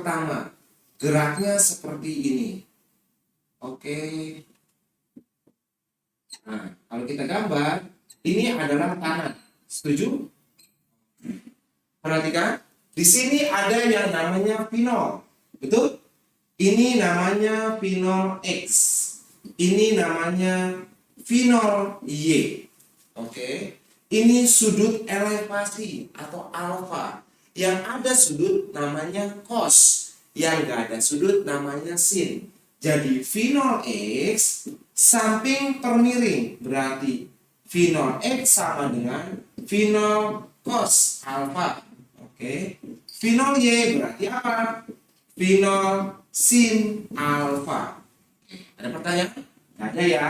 pertama, geraknya seperti ini. Oke. Nah, kalau kita gambar, ini adalah tanah. Setuju? Perhatikan, di sini ada yang namanya pinol. Betul? Ini namanya pinol X. Ini namanya pinol Y. Oke. Ini sudut elevasi atau alfa. Yang ada sudut namanya cos. Yang nggak ada sudut namanya sin. Jadi pinol X samping per miring. Berarti pinol X sama dengan pinol cos alfa. Oke. Pinol Y berarti apa? Pinol sin alfa. Ada pertanyaan? Ada ya.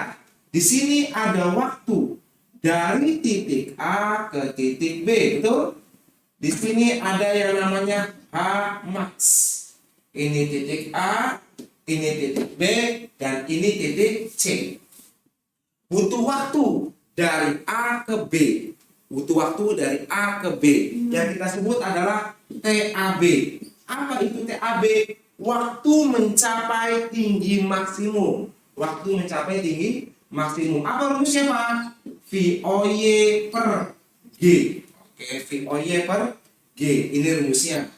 Di sini ada waktu dari titik A ke titik B, betul? Di sini ada yang namanya H max. Ini titik A, ini titik B, dan ini titik C. Butuh waktu dari A ke B. Butuh waktu dari A ke B. Yang kita sebut adalah TAB. Apa itu TAB? Waktu mencapai tinggi maksimum. Waktu mencapai tinggi maksimum. Apa rumusnya, Pak? VOY per G. Oke, VOY per G. Ini rumusnya.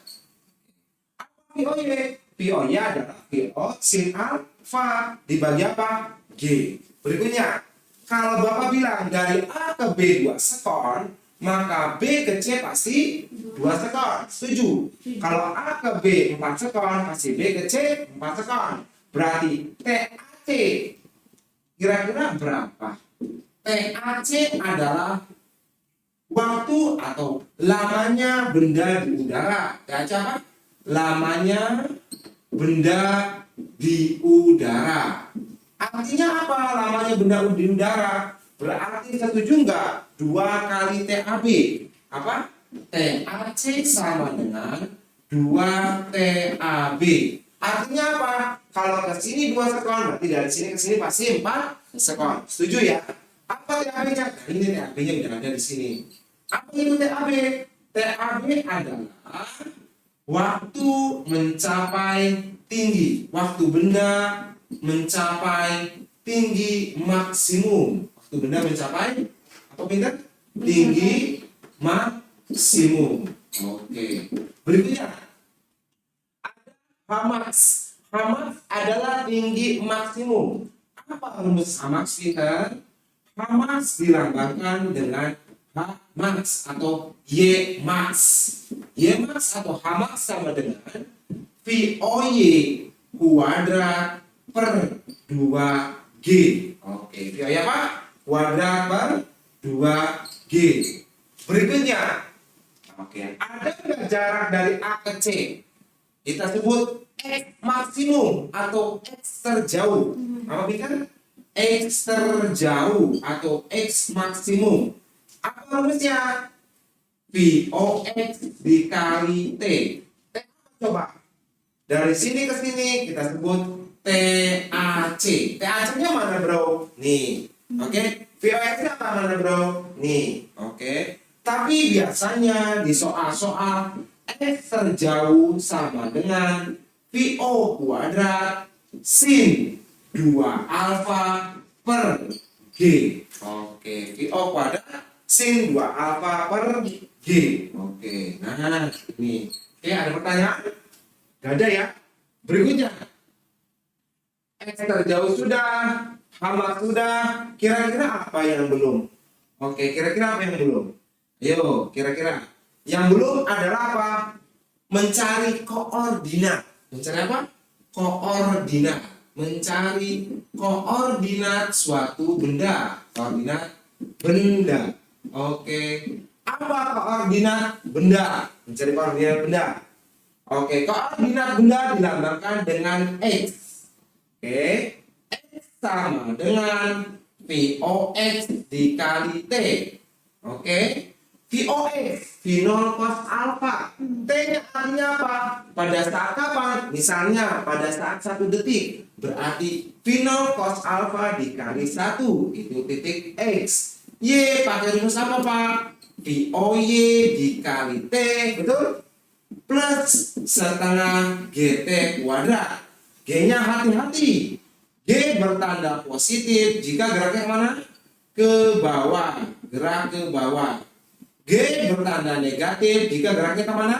Apa VOY? VOY adalah VO sin alfa dibagi apa? G. Berikutnya, kalau Bapak bilang dari A ke B 2 sekon, maka B ke C pasti 2 sekon. Setuju? Kalau A ke B 4 sekon, pasti B ke C 4 sekon. Berarti TAC kira-kira berapa? TAC adalah waktu atau lamanya benda di udara. TAC apa? Lamanya benda di udara. Artinya apa lamanya benda di udara? Berarti setuju nggak? 2 kali TAB. Apa? TAC sama dengan 2 TAB. Artinya apa? Kalau ke sini 2 sekon, berarti dari sini ke sini pasti 4 sekon. Setuju ya? Apa TAB-nya? Ini TAB-nya udah ada di sini. Apa itu TAB? TAB adalah waktu mencapai tinggi. Waktu benda mencapai tinggi maksimum. Waktu benda mencapai apa pintar? Tinggi maksimum. Oke. Berikutnya ada Hamax. Hamax adalah tinggi maksimum. Apa rumus Hamax kita? Hamax dilambangkan dengan H max atau Y max. Y max atau H max sama dengan VOY kuadrat per 2G. Oke, VOY apa? Kuadrat per 2G. Berikutnya, oke, ada nggak jarak dari A ke C? Kita sebut X maksimum atau X terjauh. Apa pikir? X terjauh atau X maksimum. Apa rumusnya? VOX dikali T. T coba. Dari sini ke sini kita sebut TAC. TAC-nya mana, Bro? Nih. Oke. VOX-nya apa mana, Bro? Nih. Oke. Tapi biasanya di soal-soal X terjauh sama dengan VO kuadrat sin 2 alfa per G. Oke. VO kuadrat sin 2 alfa per G. Oke, nah ini. Oke, ada pertanyaan? Gak ada ya? Berikutnya. X terjauh sudah, Hamax sudah. Kira-kira apa yang belum? Oke, kira-kira apa yang belum? Ayo, kira-kira. Yang belum adalah apa? Mencari koordinat. Mencari apa? Koordinat. Mencari koordinat suatu benda. Koordinat benda. Oke, apa koordinat benda? Mencari koordinat benda. Oke, koordinat benda dilambangkan dengan X. Oke, X sama dengan VOX dikali T. Oke, VOX, V0 cos alfa. T-nya artinya apa? Pada saat kapan? Misalnya pada saat 1 detik. Berarti V0 cos alfa dikali 1. Itu titik X. Y pakai rumus apa, Pak? VOY dikali T, betul? plus setengah GT kuadrat. G-nya hati-hati. G bertanda positif jika geraknya kemana? Ke bawah. Gerak ke bawah. G bertanda negatif jika geraknya kemana?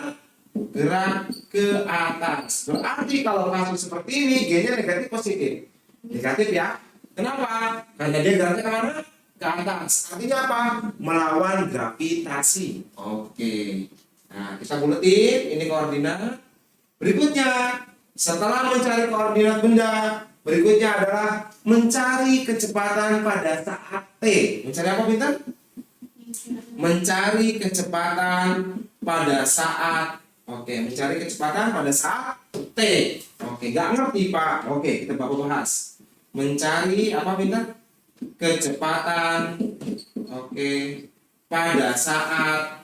Gerak ke atas. Berarti kalau kasus seperti ini, G-nya negatif positif. Negatif ya. Kenapa? Karena dia geraknya kemana? Ke atas. Artinya apa? Melawan gravitasi. Oke. Nah, kita buletin. Ini koordinat. Berikutnya, setelah mencari koordinat benda, berikutnya adalah mencari kecepatan pada saat T. Mencari apa, Bintang? Mencari kecepatan pada saat mencari kecepatan pada saat T. Gak ngerti Pak. Kita bawa bahas. Mencari apa Bintang? Kecepatan pada saat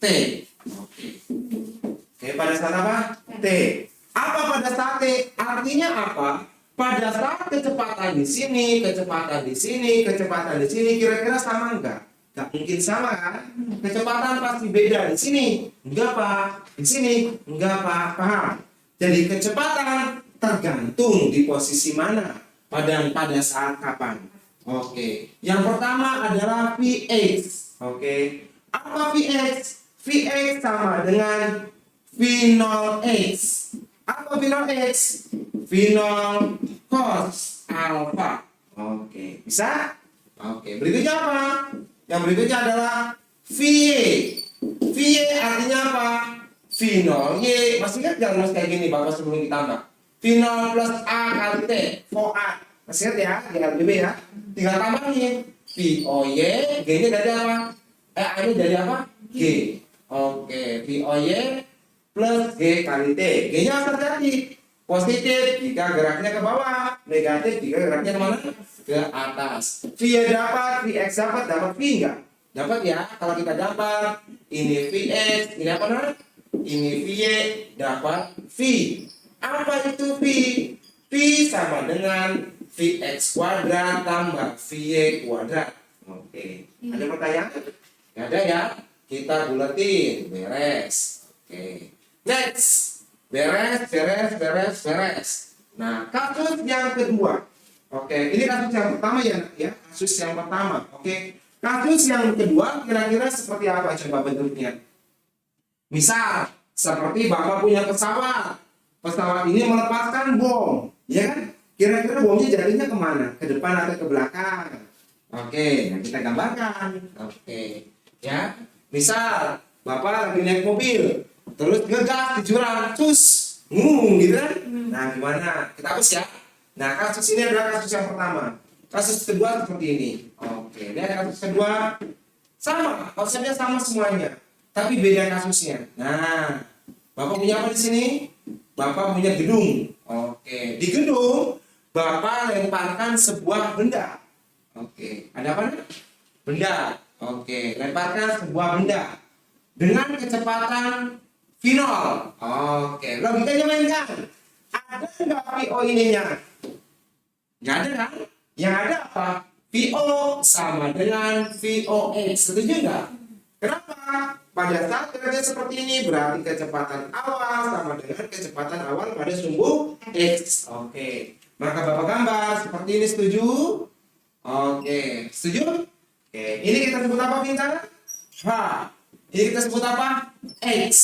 T. Pada saat apa? T. Apa pada saat T? Artinya apa? Pada saat kecepatan di sini, kecepatan di sini, kecepatan di sini, kira-kira sama enggak? Enggak mungkin sama kan? Kecepatan pasti beda di sini. Enggak Pak. Di sini enggak Pak. Paham? Jadi kecepatan tergantung di posisi mana pada saat kapan. Yang pertama adalah Vx. Apa Vx? Vx sama dengan V0x. Apa V0x? V0 cos alpha. Bisa? Berikutnya apa? Yang berikutnya adalah VY. VY artinya apa? V0y. Masih ingat nggak rumus kayak gini Bapak sebelum ditambah? V0 plus A kali T. 4A. Masih ingat ya? Di LBB ya. Tinggal tambahin. VOY. G-nya dari apa? A-nya dari apa? G. VOY plus G kali T. G-nya apa terjadi? Positif jika geraknya ke bawah, negatif jika geraknya kemana? Ke atas. V dapat, Vx dapat V enggak? Dapat ya. Kalau kita dapat ini Vx, ini apa namanya? Ini Vy dapat V. Apa itu V? V sama dengan Vx kuadrat tambah Vy kuadrat. Ada pertanyaan? Nggak ada ya? Kita buletin, beres. Next. Beres. Nah, kasus yang kedua. Ini kasus yang pertama ya. Kasus yang pertama. Kasus yang kedua kira-kira seperti apa coba bentuknya? Misal, seperti Bapak punya pesawat. Pesawat ini melepaskan bom, ya kan? Kira-kira bomnya jadinya kemana? Ke depan atau ke belakang? Nah kita gambarkan. Ya. Misal, Bapak lagi naik mobil. Terus ngegas di jurang, gitu kan? Nah gimana? Kita hapus ya. Nah kasus ini adalah kasus yang pertama. Kasus kedua seperti ini. Ini kasus kedua sama, konsepnya sama semuanya, tapi beda kasusnya. Nah, Bapak punya apa di sini? Bapak punya gedung. Di gedung Bapak lemparkan sebuah benda. Ada apa nih? Benda. Lemparkan sebuah benda dengan kecepatan V0. Logikanya mainkan. Ada nggak VO ininya? Nggak ada kan? Yang ada apa? VO sama dengan VOX. Setuju nggak? Kenapa? Pada saat kerja seperti ini berarti kecepatan awal sama dengan kecepatan awal pada sumbu X. Maka Bapak gambar seperti ini, setuju? Setuju? Ini kita sebut apa bintang? H. Ini kita sebut apa? X.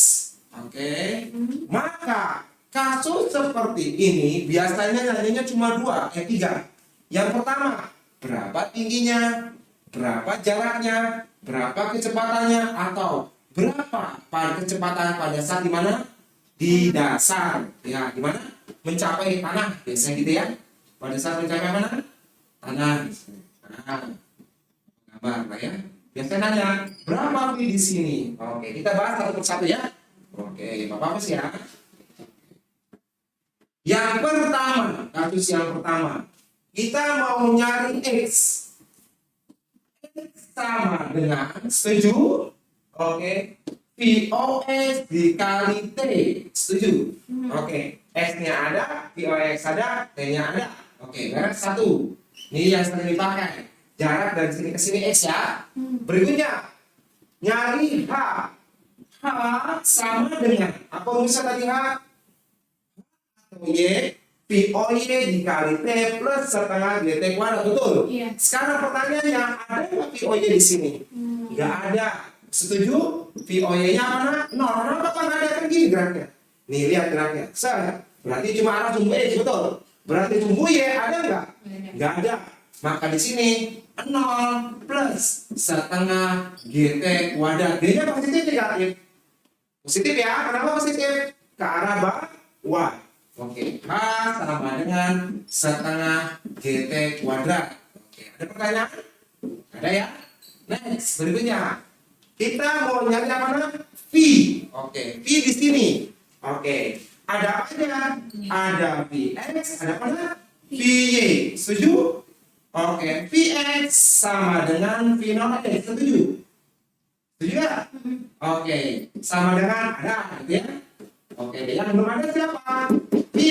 Maka kasus seperti ini biasanya nanyanya cuma tiga. Yang pertama, berapa tingginya, berapa jaraknya, berapa kecepatannya, atau berapa kecepatan pada saat dimana? Di dasar, ya gimana? Mencapai tanah, biasanya gitu ya. Pada saat mencapai mana? Tanah. Gambar ya. Biasanya nanya, berapa V di sini? Kita bahas satu persatu ya. Bapak sih ya. Yang pertama, kasus yang pertama, kita mau nyari X. X sama dengan, setuju? VOX dikali T, setuju? X-nya ada, VOX ada, T-nya ada. Beres satu. Ini yang sering dipakai. Jarak dari sini ke sini X ya. Berikutnya, nyari H. H H sama dengan apa rumusnya tadi H? Atau Y, VOY dikali T plus setengah GT kuadrat, betul? Iya. Sekarang pertanyaannya, ada nggak VOY di sini? Nggak ada. Setuju? VOY-nya mana? 0. Kenapa kan nggak ada kan gini geraknya? Nih lihat geraknya. Berarti cuma arah sumbu X, betul? Berarti sumbu Y ada nggak? Nggak ada. Maka di sini 0 plus setengah GT kuadrat. G-nya positif negatif? Positif ya. Kenapa positif? Ke arah bawah. Oke, H sama dengan setengah GT kuadrat. Oke, ada pertanyaan? Ada ya? Next, berikutnya. Kita mau nyari yang mana? V. Oke, V di sini. Oke, ada apa aja? Ada Vx, ada apa? Vy. Setuju? Oke, Vx sama dengan V0x. Setuju? Setuju ya? Oke, sama dengan ada, gitu ya? Oke, yang belum ada siapa? Vy,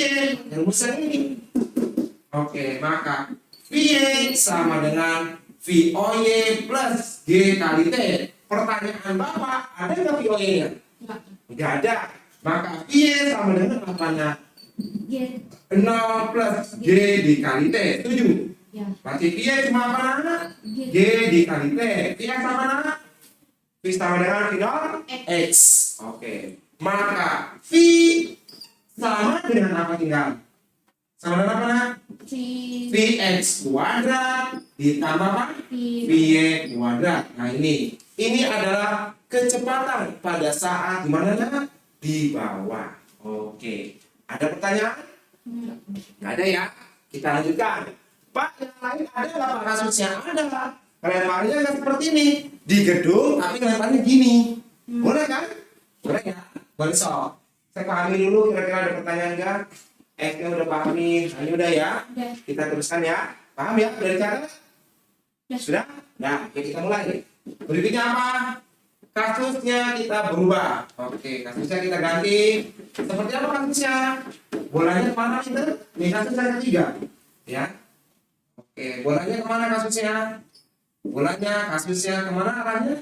rumusnya ini. Oke, maka Vy sama dengan VOY plus G kali T. Pertanyaan Bapak, ada nggak VOY-nya? Nggak ada. Maka Vy sama dengan apanya? 0 plus G dikali T. Setuju? Ya. Berarti Vy cuma apa? G dikali T. Vy sama mana? V sama dengan V0 X. Oke. Maka V sama dengan apa tinggal? Sama dengan apa? Vx kuadrat ditambah apa? Vy kuadrat. Nah ini adalah kecepatan pada saat gimana? Di bawah. Oke. Ada pertanyaan? Nggak ada ya? Kita lanjutkan. Pak, yang lain ada nggak Pak kasusnya? Ada. Lemparannya nggak seperti ini. Di gedung, tapi lemparannya gini. Boleh kan? Boleh ya? Boleh sok. Saya pahami dulu kira-kira ada pertanyaan nggak? Kita udah pahami. Ini udah ya? Udah. Kita teruskan ya. Paham ya? Udah dicatat? Sudah? Nah, ya kita mulai. Berikutnya apa? Kasusnya kita berubah. Oke, kasusnya kita ganti. Seperti apa kasusnya? Bolanya kemana itu? Ini kasus yang ketiga. Ya. Oke, bolanya kemana kasusnya? Bolanya kasusnya kemana arahnya?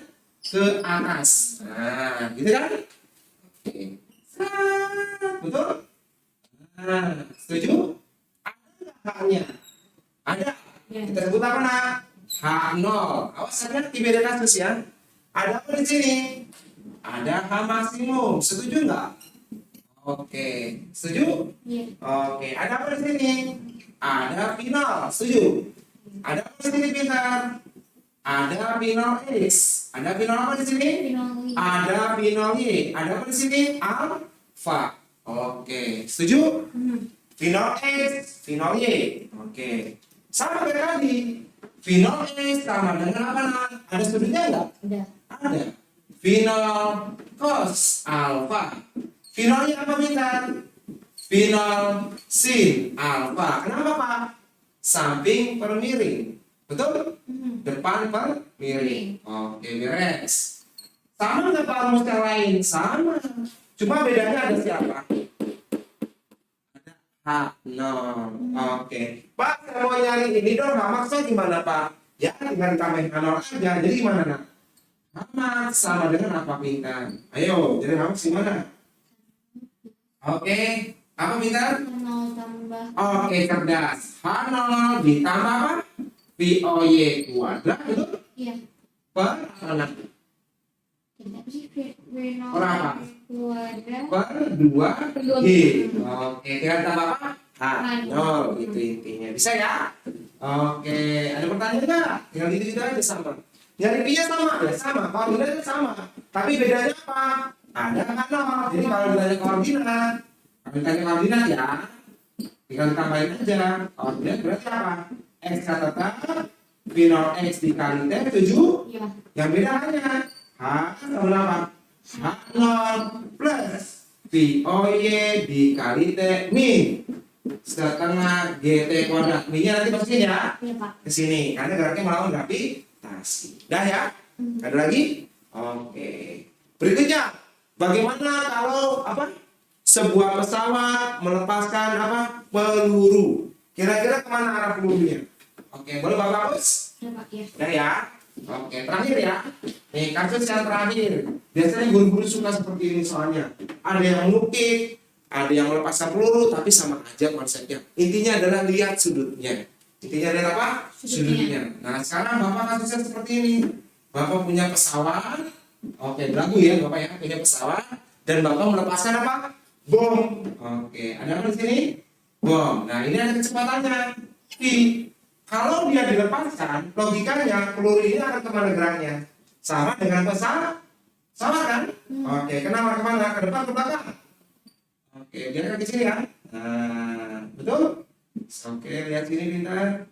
Ke atas. Nah, gitu kan? Oke. Betul? Nah, setuju? Ada nggak H-nya? Ada. Ya. Kita sebut apa nak? H0. Awas hati-hati beda kasus ya. Ada apa di sini? Ada H maksimum. Setuju nggak? Oke. Setuju? Iya. Oke. Ada apa di sini? Ada final. Setuju? Ada apa di sini pintar? Ada final X. Ada final apa di sini? Ada final Y. Ada apa di sini? Alpha. Oke. Setuju? Final X, final Y. Oke. Sama kayak tadi. Final X sama dengan apa? Ada setujunya enggak? Ada. Ada. Final cos alpha. Finalnya apa Bintan? Final sin alpha. Kenapa Pak? Samping per miring. Betul? Depan per miring. Oke, beres. Sama nggak Pak rumus yang lain? Sama. Cuma bedanya ada siapa? H0. Oke. Pak, saya mau nyari ini dong. Maksudnya gimana Pak? Ya, tinggal tambahin H0 aja. Jadi gimana nak? Hamak sama dengan apa Bintan? Ayo, jadi Hamak gimana? Oke. Apa Bintan? 0 tambah. Oke, cerdas. H0 ditambah apa? VOY kuadrat itu Iya. per mana? Apa sih? V0 Berapa? kuadrat. Per 2G. Oke, tinggal tambah apa? H0 itu intinya. Bisa ya? Oke, ada pertanyaan nggak? Tinggal gitu aja sama. Nyari P-nya sama, ya sama. Koordinatnya sama. Tapi bedanya apa? Ada H0. Jadi kalau ditanya koordinat, ya, tinggal tambahin aja. Koordinat berarti apa? X tetap V0 X dikali T 7. Iya. Yang beda hanya H sama berapa? H0 plus VOY dikali T min setengah GT kuadrat. Minnya nanti masukin ya Iya Pak. ke sini karena geraknya melawan gravitasi. Dah ya? Ada lagi? Oke. Berikutnya, bagaimana kalau apa? Sebuah pesawat melepaskan apa? Peluru. Kira-kira kemana arah pelurunya? Oke, boleh Bapak Bos? Iya Pak. Iya. Udah ya. Oke, terakhir ya. Nih, kasus yang terakhir. Biasanya guru-guru suka seperti ini soalnya. Ada yang mengukir, ada yang melepaskan peluru, tapi sama aja konsepnya. Intinya adalah lihat sudutnya. Intinya adalah apa? Sudutnya. Nah, sekarang Bapak kasusnya seperti ini. Bapak punya pesawat. Oke, berlaku ya Bapak ya, punya pesawat. Dan Bapak melepaskan apa? Bom. Oke, ada apa di sini? Bom. Nah, ini ada kecepatannya. V. Kalau dia dilepaskan, logikanya peluru ini akan kemana geraknya? Sama dengan pesawat. Sama kan? Oke, kenapa kemana? Ke depan, ke belakang? Oke, dia ke sini kan? Nah, betul? Oke, lihat sini pintar.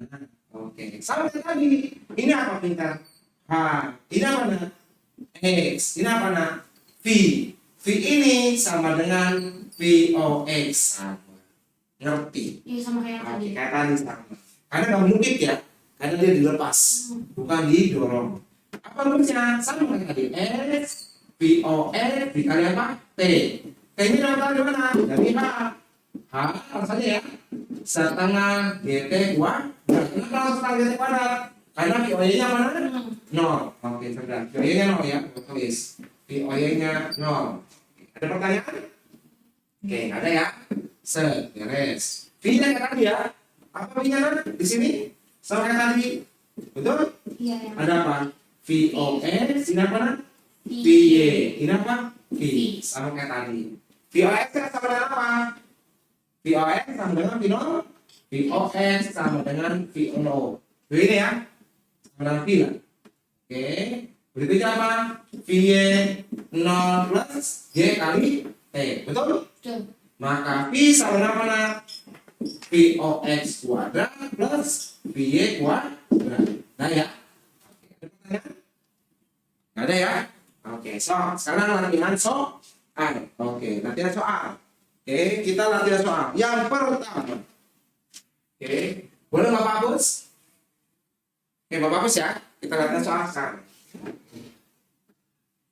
Nah, oke, sama kayak tadi. Ini apa pintar? H. Ini apa nak? X. Ini apa nak? V. V ini sama dengan VOX. Sama. Ngerti? Iya sama kayak tadi. Oke, kayak tadi sama. Karena nggak mungkin ya, karena dia dilepas, bukan didorong. Apa rumusnya? Sama kayak tadi. S, VOX dikali apa? T. T ini dari mana? Dari H. H alasannya ya. Setengah GT kuadrat. Nah, kenapa harus setengah GT kuadrat? Karena VOY-nya mana? 0. Oke, cerdas. VOY-nya 0 ya. Tulis. VOY-nya 0. Ada pertanyaan? Oke, ada ya. Set, beres. V-nya kayak tadi ya. Apa V-nya di sini? Sama kayak tadi. Betul? Iya ya. Ada apa? VOX, ini apa? V. VY. Ini apa? V. V. Sama kayak tadi. VOX sama dengan apa? VOX sama dengan V0. VOX sama dengan V0. Ini ya. Sama dengan V lah. Oke. Berikutnya apa? VY 0 plus G kali T. Betul? Betul. Maka V sama dengan apa? VOX kuadrat plus VY kuadrat. Nah ya. Oke, ada pertanyaan? Nggak ada ya? Oke, so sekarang latihan soal. Oke, latihan soal. Oke, kita latihan soal. Yang pertama. Oke, boleh Bapak hapus? Oke, Bapak hapus ya. Kita latihan soal sekarang.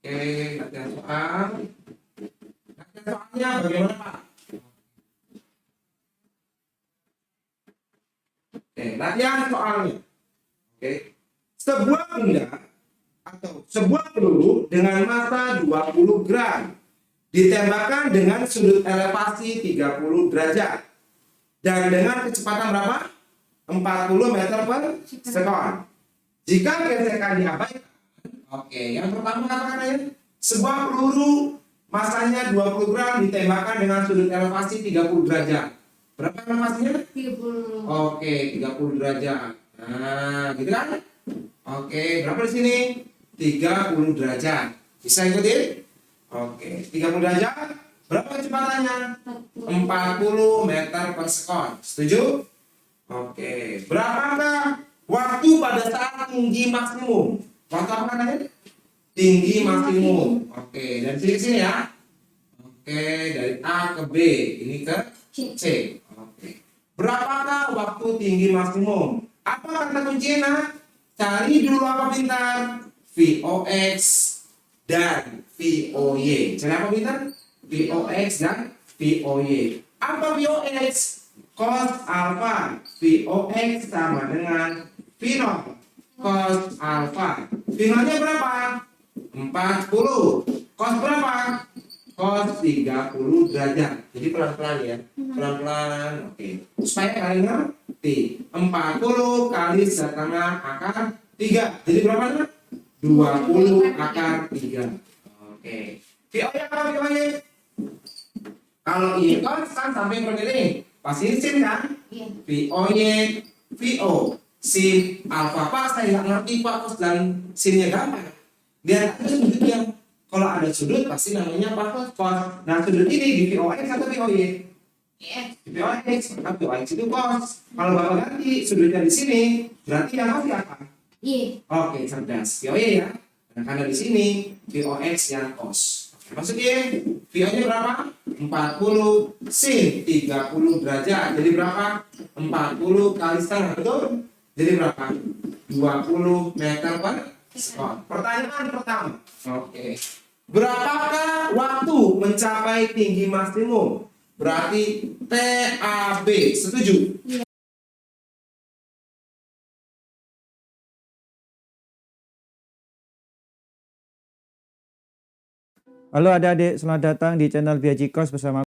Oke, latihan soal. Latihan soalnya bagaimana Pak? Oke, latihan soalnya. Oke. Sebuah benda atau sebuah peluru dengan massa 20 gram ditembakkan dengan sudut elevasi 30 derajat dan dengan kecepatan berapa? 40 meter per sekon. Jika gesekan diabaikan, oke, yang pertama katakan ya, sebuah peluru masanya 20 gram ditembakkan dengan sudut elevasi 30 derajat. Berapa elevasinya? 30. Oke, 30 derajat. Nah, gitu kan? Oke, berapa di sini? 30 derajat. Bisa ikutin? Oke, 30 derajat. Berapa kecepatannya? 40 meter per sekon. Setuju? Oke, berapakah waktu pada saat tinggi maksimum? Waktu apa namanya? Tinggi maksimum. Oke, dari sini ke sini ya. Oke, dari A ke B, ini ke C. Oke. Berapakah waktu tinggi maksimum? Apa kata kuncinya? Cari dulu apa pintar? VOX dan VOY. Cari apa pintar? VOX dan VOY. Apa VOX? Cos alpha. VOX sama dengan V0 cos alpha. V0-nya berapa? 40. Cos berapa? Cos 30 derajat. Jadi pelan-pelan ya. Pelan-pelan. Oke. Supaya kalian ngerti. 40 kali setengah akar 3. Jadi berapa? 20 akar 3. Oke. VO-nya apa VO-nya? Kalau ini cos kan sampai seperti ini. Pasti sin kan? Iya. VO-nya VO. Sin alpha. Pak, saya nggak ngerti Pak. Cos dan sinnya gampang. Dia ada sudutnya. Kalau ada sudut pasti namanya apa? Cos. Nah sudut ini di VOX atau VOY? Iya. Di VOX. Nah VOX itu cos. Kalau Bapak ganti sudutnya di sini, berarti yang pasti apa? Iya. Oke, cerdas. VOY ya. Nah, karena di sini VOX yang cos. Oke, maksudnya VO-nya berapa? 40 sin 30 derajat. Jadi berapa? 40 kali setengah, betul? Jadi berapa? 20 meter per sekon. Pertanyaan pertama. Oke. Berapakah waktu mencapai tinggi maksimum? Berarti TAB. Setuju? Iya. Halo adik-adik, selamat datang di channel Biaji Kos bersama